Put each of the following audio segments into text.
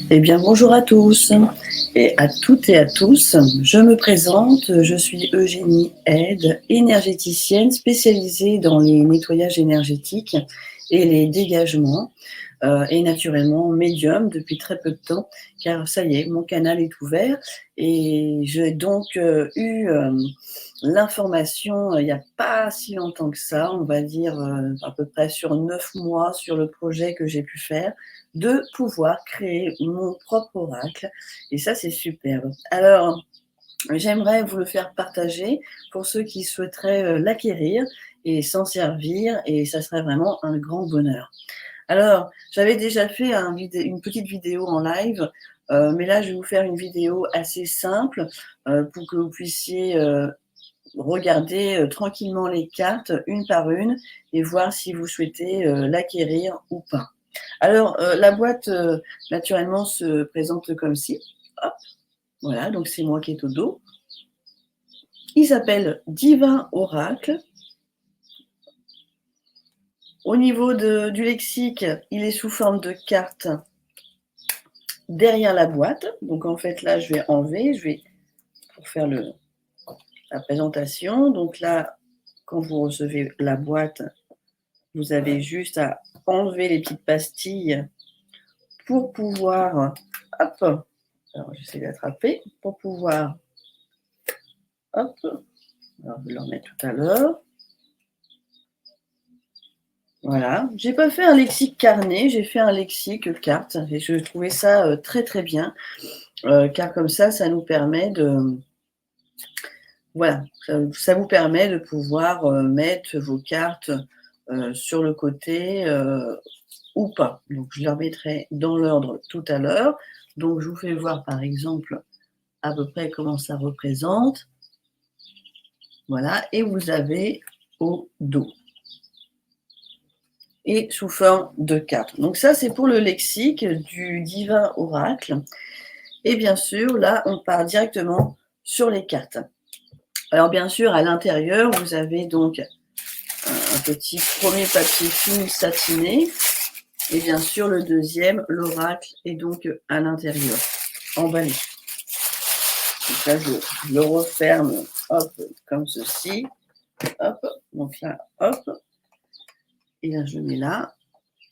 Eh bien, bonjour à tous et à toutes et à tous. Je me présente, je suis Eugénie Aide, énergéticienne spécialisée dans les nettoyages énergétiques et les dégagements, et naturellement médium depuis très peu de temps, car ça y est, mon canal est ouvert et j'ai donc eu l'information il n'y a pas si longtemps que ça, on va dire à peu près sur 9 mois sur le projet que j'ai pu faire, de pouvoir créer mon propre oracle. Et ça, c'est superbe. Alors, j'aimerais vous le faire partager pour ceux qui souhaiteraient l'acquérir et s'en servir, et ça serait vraiment un grand bonheur. Alors, j'avais déjà fait une petite vidéo en live, mais là, je vais vous faire une vidéo assez simple pour que vous puissiez regarder tranquillement les cartes une par une et voir si vous souhaitez l'acquérir ou pas. Alors, la boîte, naturellement, se présente comme ci. Hop, voilà, donc c'est moi qui est au dos. Il s'appelle Divin Oracle. Au niveau du lexique, il est sous forme de carte derrière la boîte. Donc, en fait, là, je vais enlever, pour faire la présentation. Donc là, quand vous recevez la boîte, vous avez juste à enlever les petites pastilles pour pouvoir, hop, alors j'essaie d'attraper, pour pouvoir, hop, alors je vais le remettre tout à l'heure. Voilà, j'ai pas fait un lexique carnet, j'ai fait un lexique carte et je trouvais ça très très bien, car comme ça nous permet de, voilà, ça vous permet de pouvoir mettre vos cartes sur le côté ou pas. Donc je les remettrai dans l'ordre tout à l'heure. Donc je vous fais voir par exemple à peu près comment ça représente. Voilà, et vous avez au dos. Et sous forme de carte. Donc ça, c'est pour le lexique du divin oracle. Et bien sûr, là, on part directement sur les cartes. Alors bien sûr, à l'intérieur, vous avez donc un petit premier papier film satiné. Et bien sûr, le deuxième, l'oracle, est donc à l'intérieur, emballé. Donc là, je le referme, hop, comme ceci. Hop, donc là, hop. Et là, je le mets là.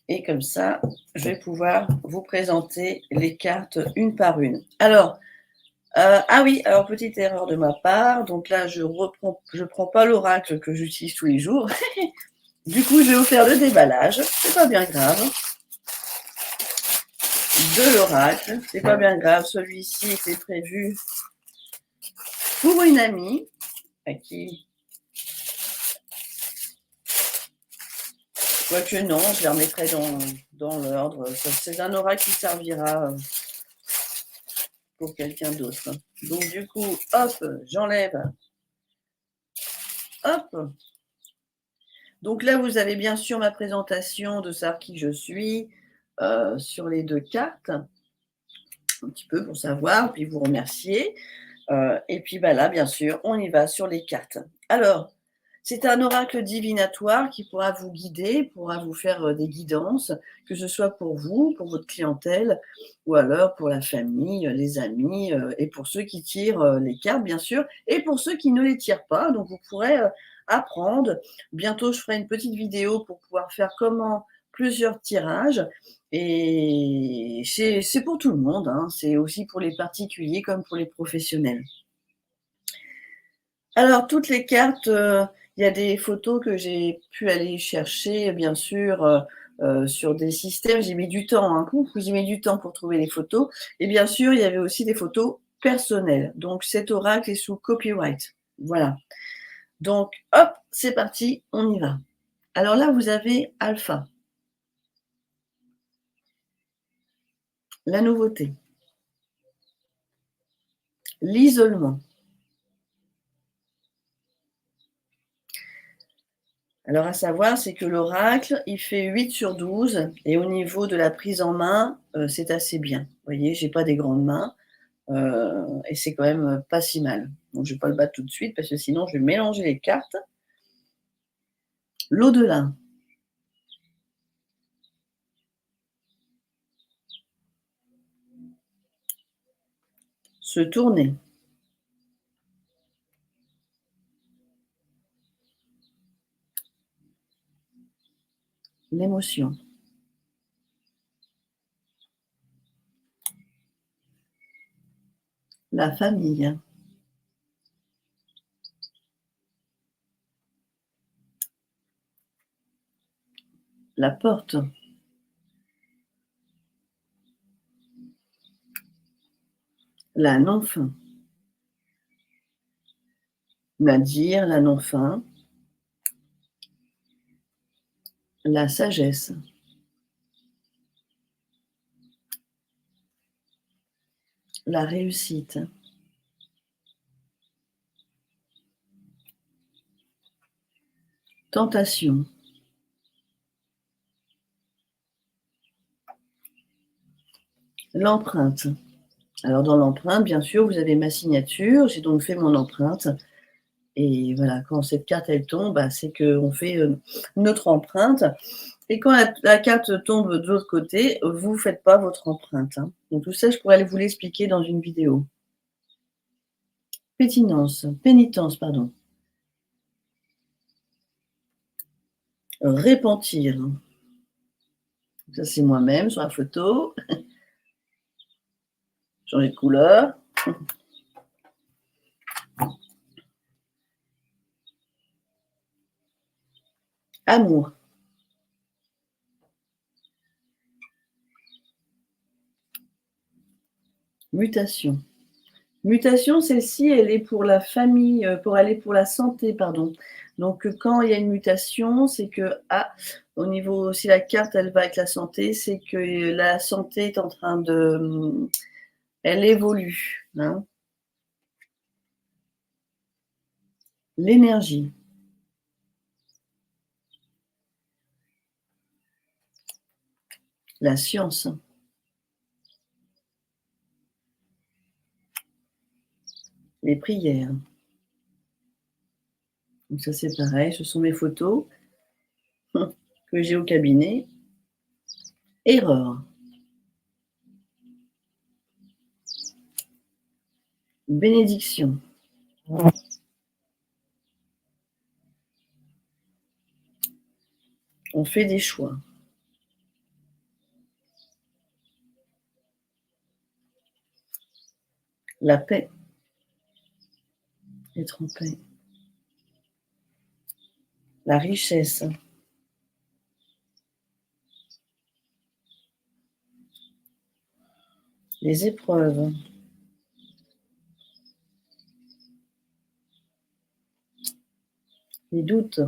Et comme ça, je vais pouvoir vous présenter les cartes une par une. Alors, ah oui, alors petite erreur de ma part. Donc là, je prends pas l'oracle que j'utilise tous les jours. Du coup, je vais vous faire le déballage. C'est pas bien grave. De l'oracle, c'est pas bien grave. Celui-ci était prévu pour une amie à qui, quoique non, je les remettrai dans l'ordre. C'est un oracle qui servira pour quelqu'un d'autre. Donc du coup, hop, j'enlève. Hop. Donc là, vous avez bien sûr ma présentation de savoir qui je suis sur les deux cartes, un petit peu pour savoir, puis vous remercier. Et puis bah, là, bien sûr, on y va sur les cartes. Alors, c'est un oracle divinatoire qui pourra vous guider, pourra vous faire des guidances, que ce soit pour vous, pour votre clientèle, ou alors pour la famille, les amis, et pour ceux qui tirent les cartes, bien sûr, et pour ceux qui ne les tirent pas. Donc, vous pourrez apprendre. Bientôt, je ferai une petite vidéo pour pouvoir faire comment plusieurs tirages. Et c'est pour tout le monde, hein. C'est aussi pour les particuliers comme pour les professionnels. Alors, toutes les cartes, il y a des photos que j'ai pu aller chercher, bien sûr, sur des systèmes. J'ai mis du temps, hein. J'ai mis du temps pour trouver les photos. Et bien sûr, il y avait aussi des photos personnelles. Donc, cet oracle est sous copyright. Voilà. Donc, hop, c'est parti, on y va. Alors là, vous avez Alpha, la nouveauté, l'isolement. Alors, à savoir, c'est que l'oracle, il fait 8 sur 12 et au niveau de la prise en main, c'est assez bien. Vous voyez, j'ai pas des grandes mains et c'est quand même pas si mal. Donc, je vais pas le battre tout de suite parce que sinon, je vais mélanger les cartes. L'au-delà. Se tourner. L'émotion. La famille. La porte. La non-fin. Nadir, la non-fin. La sagesse. La réussite. Tentation. L'empreinte. Alors dans l'empreinte, bien sûr, vous avez ma signature. J'ai donc fait mon empreinte. Et voilà, quand cette carte, elle tombe, bah, c'est qu'on fait notre empreinte. Et quand la carte tombe de l'autre côté, vous ne faites pas votre empreinte. Hein. Donc tout ça, je pourrais vous l'expliquer dans une vidéo. Pénitence, pardon. Repentir. Ça, c'est moi-même sur la photo. Changer de couleur. Amour. Mutation. Mutation, celle-ci, elle est pour la famille, pour aller pour la santé, pardon. Donc, quand il y a une mutation, c'est que, au niveau, si la carte, elle va avec la santé, c'est que la santé est en train de, elle évolue. Hein. L'énergie. La science. Les prières. Donc ça, c'est pareil, ce sont mes photos que j'ai au cabinet. Erreur. Bénédiction. On fait des choix. La paix. Être en paix. La richesse. Les épreuves. Les doutes.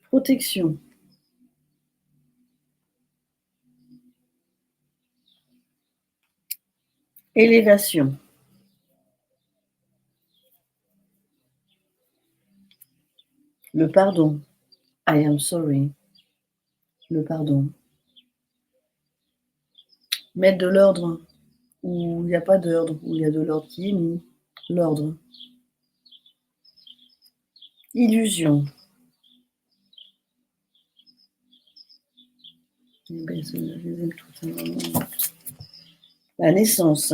Protection. Élévation. Le pardon. I am sorry. Le pardon. Mettre de l'ordre où il n'y a pas d'ordre, où il y a de l'ordre qui est mis. L'ordre. Illusion. Je les aime toutes. La naissance.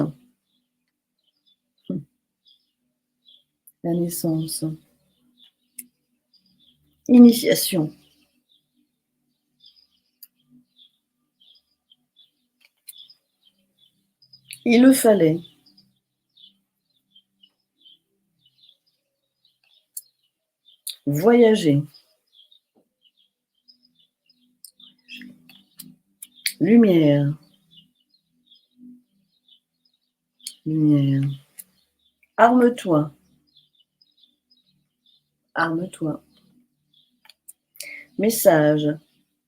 La naissance. Initiation. Il le fallait. Voyager. Lumière. Lumière. Arme-toi. Arme-toi. Message.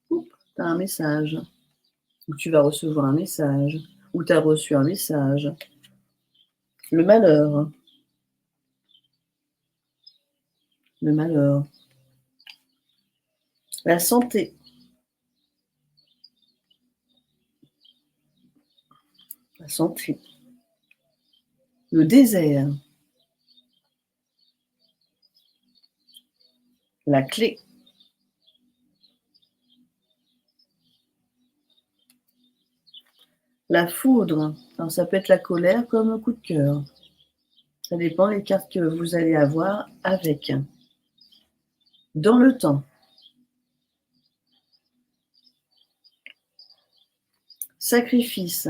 Tu as un message. Ou tu vas recevoir un message. Ou tu as reçu un message. Le malheur. Le malheur. La santé. La santé. Le désert. La clé. La foudre, alors ça peut être la colère comme le coup de cœur. Ça dépend des cartes que vous allez avoir avec. Dans le temps. Sacrifice.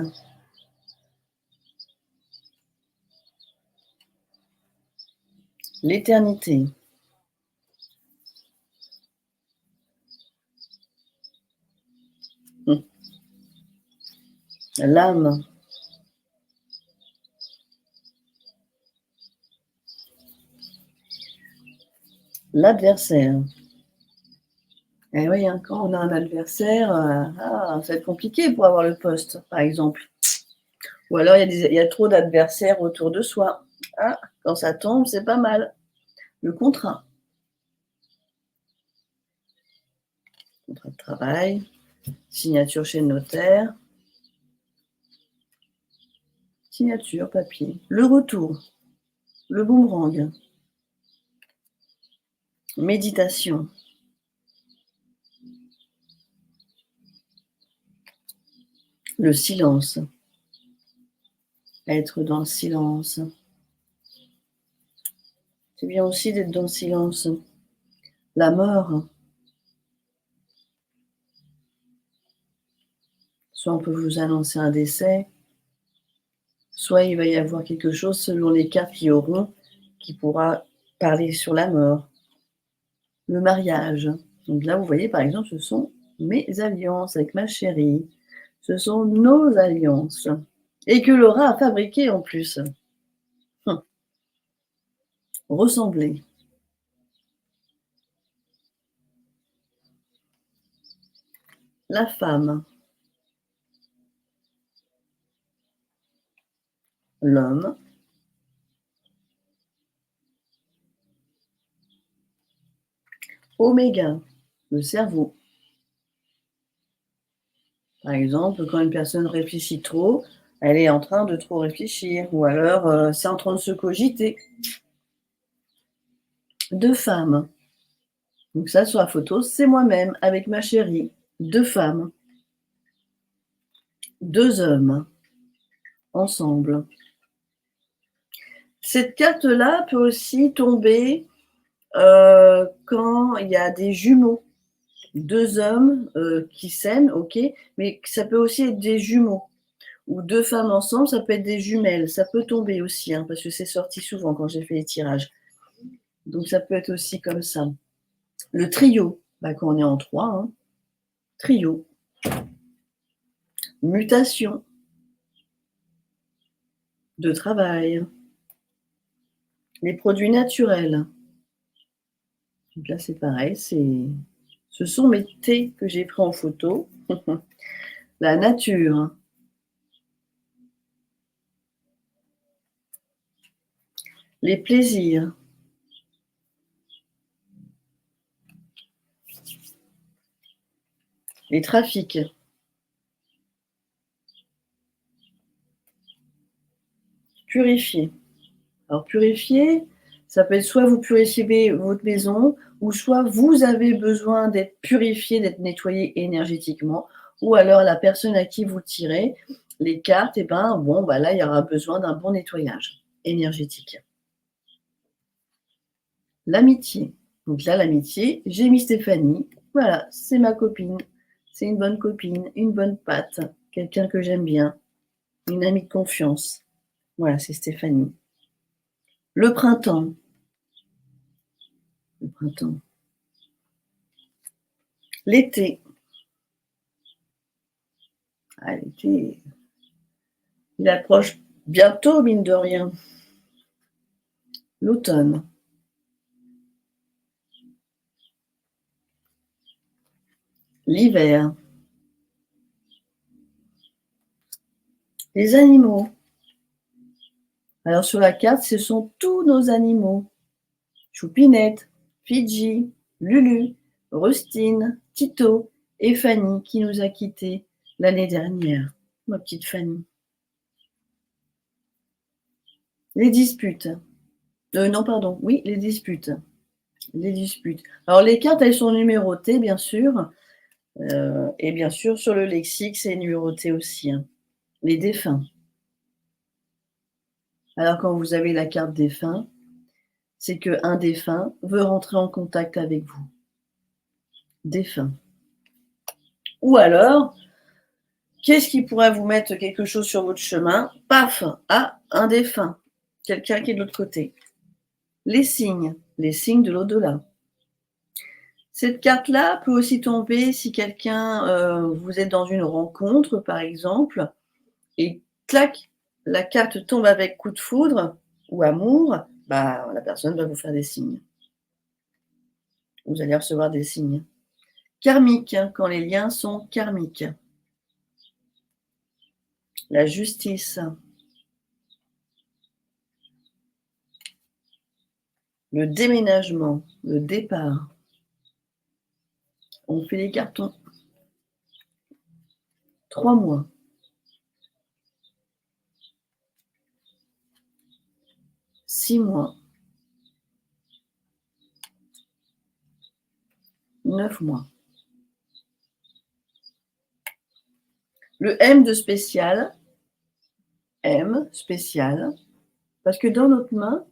L'éternité. L'âme. L'adversaire. Eh oui, hein, quand on a un adversaire, ça va être compliqué pour avoir le poste, par exemple. Ou alors il y a trop d'adversaires autour de soi. Ah, quand ça tombe, c'est pas mal. Le contrat. Contrat de travail, signature chez le notaire, signature, papier. Le retour, le boomerang, méditation, le silence, être dans le silence. C'est bien aussi d'être dans le silence. La mort, soit on peut vous annoncer un décès, soit il va y avoir quelque chose selon les cartes qui auront, qui pourra parler sur la mort. Le mariage. Donc là, vous voyez, par exemple, ce sont mes alliances avec ma chérie. Ce sont nos alliances. Et que Laura a fabriqué en plus. Ressembler. La femme. L'homme. Oméga. Le cerveau. Par exemple, quand une personne réfléchit trop, elle est en train de trop réfléchir. Ou alors, c'est en train de se cogiter. Deux femmes. Donc ça, sur la photo, c'est moi-même avec ma chérie. Deux femmes. Deux hommes. Ensemble. Cette carte-là peut aussi tomber quand il y a des jumeaux. Deux hommes qui s'aiment, ok, mais ça peut aussi être des jumeaux. Ou deux femmes ensemble, ça peut être des jumelles. Ça peut tomber aussi, hein, parce que c'est sorti souvent quand j'ai fait les tirages. Donc ça peut être aussi comme ça. Le trio, quand on est en trois, hein. Trio. Mutation. De travail. Les produits naturels. Donc là, c'est pareil, ce sont mes thés que j'ai pris en photo. La nature. Les plaisirs. Les trafics. Purifier. Alors purifier, ça peut être soit vous purifiez votre maison, ou soit vous avez besoin d'être purifié, d'être nettoyé énergétiquement, ou alors la personne à qui vous tirez les cartes, là, il y aura besoin d'un bon nettoyage énergétique. L'amitié. Donc là, l'amitié, j'ai mis Stéphanie. Voilà, c'est ma copine. C'est une bonne copine, une bonne patte, quelqu'un que j'aime bien, une amie de confiance. Voilà, c'est Stéphanie. Le printemps. Le printemps. L'été. Ah, l'été, il approche bientôt, mine de rien. L'automne. L'hiver. Les animaux. Alors sur la carte, ce sont tous nos animaux. Choupinette, Fidji, Lulu, Rustine, Tito et Fanny qui nous a quittés l'année dernière. Ma petite Fanny. Les disputes. Non, pardon. Oui, les disputes. Les disputes. Alors les cartes, elles sont numérotées, bien sûr. Et bien sûr, sur le lexique, c'est numéroté aussi, hein. les défunts. Alors quand vous avez la carte défunt, c'est qu'un défunt veut rentrer en contact avec vous. Défunt. Ou alors, qu'est-ce qui pourrait vous mettre quelque chose sur votre chemin? Paf! Ah, un défunt. Quelqu'un qui est de l'autre côté. Les signes de l'au-delà. Cette carte-là peut aussi tomber si quelqu'un, vous êtes dans une rencontre, par exemple, et clac, la carte tombe avec coup de foudre ou amour, bah, la personne va vous faire des signes. Vous allez recevoir des signes. Karmique, hein, quand les liens sont karmiques. La justice. Le déménagement, le départ. On fait les cartons. 3 mois. 6 mois. 9 mois. Le M de spécial. M, spécial. Parce que dans notre main,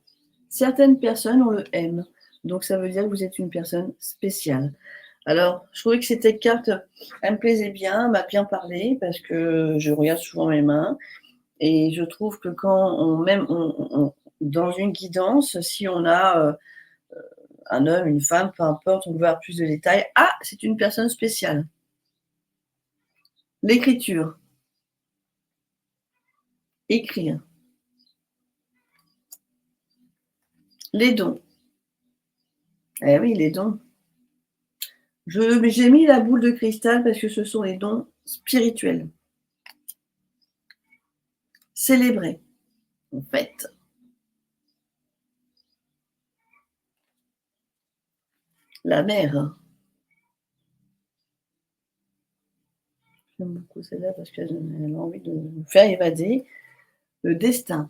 certaines personnes ont le M. Donc ça veut dire que vous êtes une personne spéciale. Alors, je trouvais que cette carte, elle me plaisait bien, elle m'a bien parlé, parce que je regarde souvent mes mains. Et je trouve que quand dans une guidance, si on a un homme, une femme, peu importe, on veut avoir plus de détails. Ah, c'est une personne spéciale. L'écriture. Écrire. Les dons. Eh oui, les dons. J'ai mis la boule de cristal parce que ce sont les dons spirituels. Célébrer, en fait. La mère. J'aime beaucoup celle-là parce qu'elle a envie de nous faire évader. Le destin.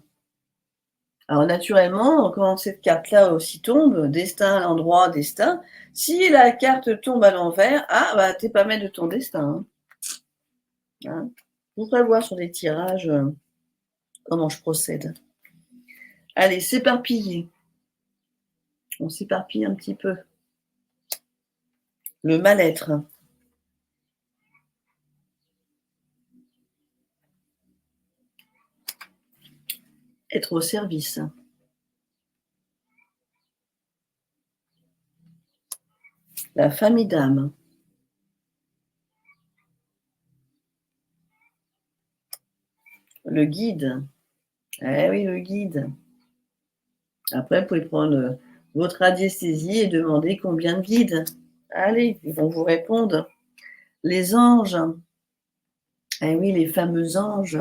Alors naturellement, quand cette carte-là aussi tombe, destin à l'endroit, destin, si la carte tombe à l'envers, ah bah t'es pas maître de ton destin. Hein. Vous pourrez voir sur les tirages comment je procède. Allez, s'éparpiller. On s'éparpille un petit peu. Le mal-être. Être au service. La famille d'âme. Le guide. Eh oui, le guide. Après, vous pouvez prendre votre radiesthésie et demander combien de guides. Allez, ils vont vous répondre. Les anges. Eh oui, les fameux anges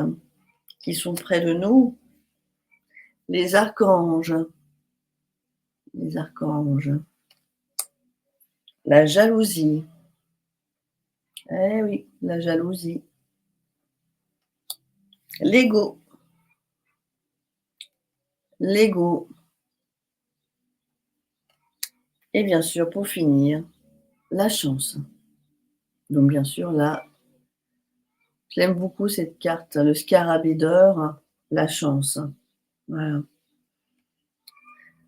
qui sont près de nous. Les archanges. Les archanges. La jalousie. Eh oui, la jalousie. L'ego. L'ego. Et bien sûr, pour finir, la chance. Donc bien sûr, là, j'aime beaucoup cette carte, le scarabée d'or, la chance. Voilà.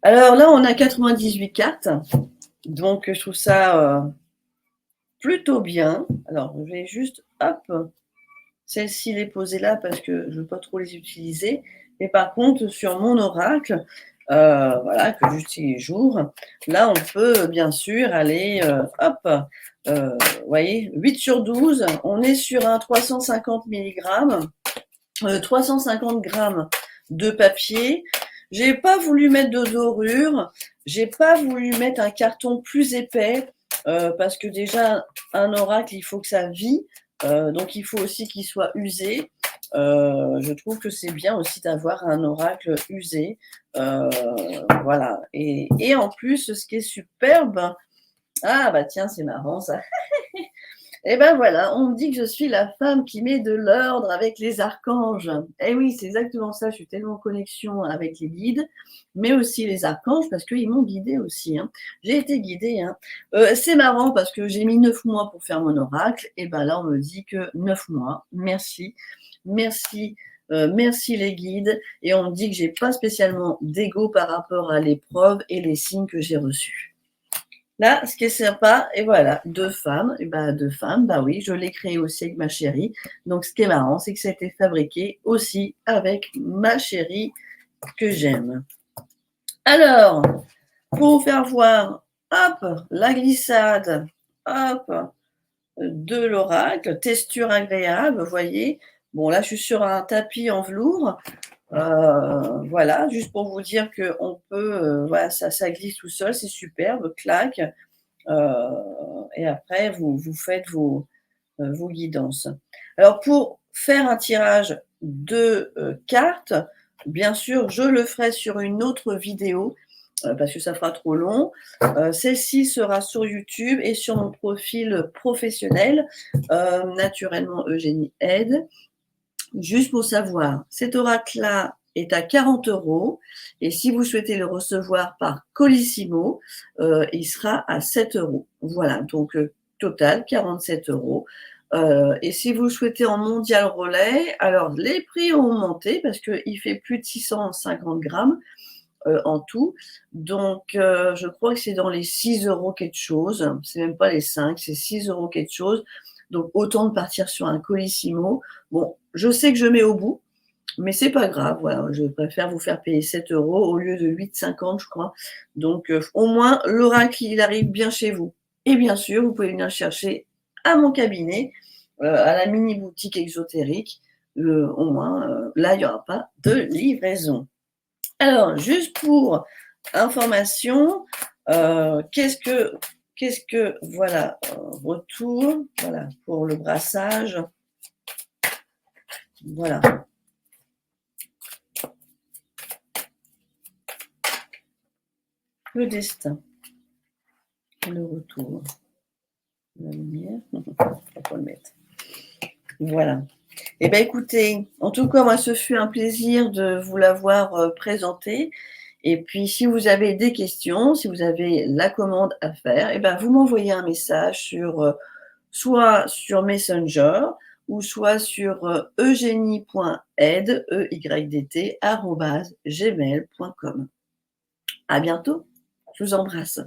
Alors là, on a 98 cartes, donc je trouve ça plutôt bien. Alors, je vais juste, hop, celle-ci les poser là parce que je ne veux pas trop les utiliser. Mais par contre, sur mon oracle, voilà, que j'utilise jour, là, on peut bien sûr aller, hop, vous voyez, 8 sur 12, on est sur un 350 mg, 350 grammes de papier. J'ai pas voulu mettre de dorure, j'ai pas voulu mettre un carton plus épais, parce que déjà, un oracle, il faut que ça vit, donc il faut aussi qu'il soit usé. Je trouve que c'est bien aussi d'avoir un oracle usé. Voilà. Et en plus, ce qui est superbe, ah bah tiens, c'est marrant ça. Et ben voilà, on me dit que je suis la femme qui met de l'ordre avec les archanges. Et oui, c'est exactement ça, je suis tellement en connexion avec les guides, mais aussi les archanges parce qu'ils m'ont guidée aussi, hein. J'ai été guidée, hein. C'est marrant parce que j'ai mis 9 mois pour faire mon oracle et ben là, on me dit que 9 mois. Merci, merci, merci les guides et on me dit que j'ai pas spécialement d'ego par rapport à l'épreuve et les signes que j'ai reçus. Là, ce qui est sympa, et voilà, 2 femmes, et ben 2 femmes, bah oui, je l'ai créé aussi avec ma chérie. Donc, ce qui est marrant, c'est que ça a été fabriqué aussi avec ma chérie que j'aime. Alors, pour vous faire voir, hop, la glissade, hop, de l'oracle, texture agréable, vous voyez. Bon, là, je suis sur un tapis en velours. Voilà, juste pour vous dire qu'on peut, voilà, ça glisse tout seul, c'est superbe, claque. Et après, vous faites vos guidances. Alors, pour faire un tirage de cartes, bien sûr, je le ferai sur une autre vidéo parce que ça fera trop long. Celle-ci sera sur YouTube et sur mon profil professionnel, naturellement Eugénie Aide. Juste pour savoir, cet oracle-là est à 40 € et si vous souhaitez le recevoir par Colissimo, il sera à 7 €. Voilà, donc total 47 €. Et si vous le souhaitez en mondial relais, alors les prix ont augmenté parce qu'il fait plus de 650 grammes en tout. Donc, je crois que c'est dans les 6 € quelque chose. C'est même pas les 5, c'est 6 € quelque chose. Donc, autant de partir sur un Colissimo. Bon, je sais que je mets au bout, mais c'est pas grave. Voilà, je préfère vous faire payer 7 € au lieu de 8,50, je crois. Donc, au moins, l'oracle, il arrive bien chez vous. Et bien sûr, vous pouvez venir chercher à mon cabinet, à la mini boutique exotérique. Au moins, là, il n'y aura pas de livraison. Alors, juste pour information, qu'est-ce que voilà, retour, voilà, pour le brassage. Voilà. Le destin. Le retour. La lumière. On va le mettre. Voilà. Eh bien, écoutez, en tout cas, moi, ce fut un plaisir de vous l'avoir présenté. Et puis, si vous avez des questions, si vous avez la commande à faire, eh ben, vous m'envoyez un message sur soit sur Messenger ou soit sur eugénie.ed, EYDT, @gmail.com. À bientôt. Je vous embrasse.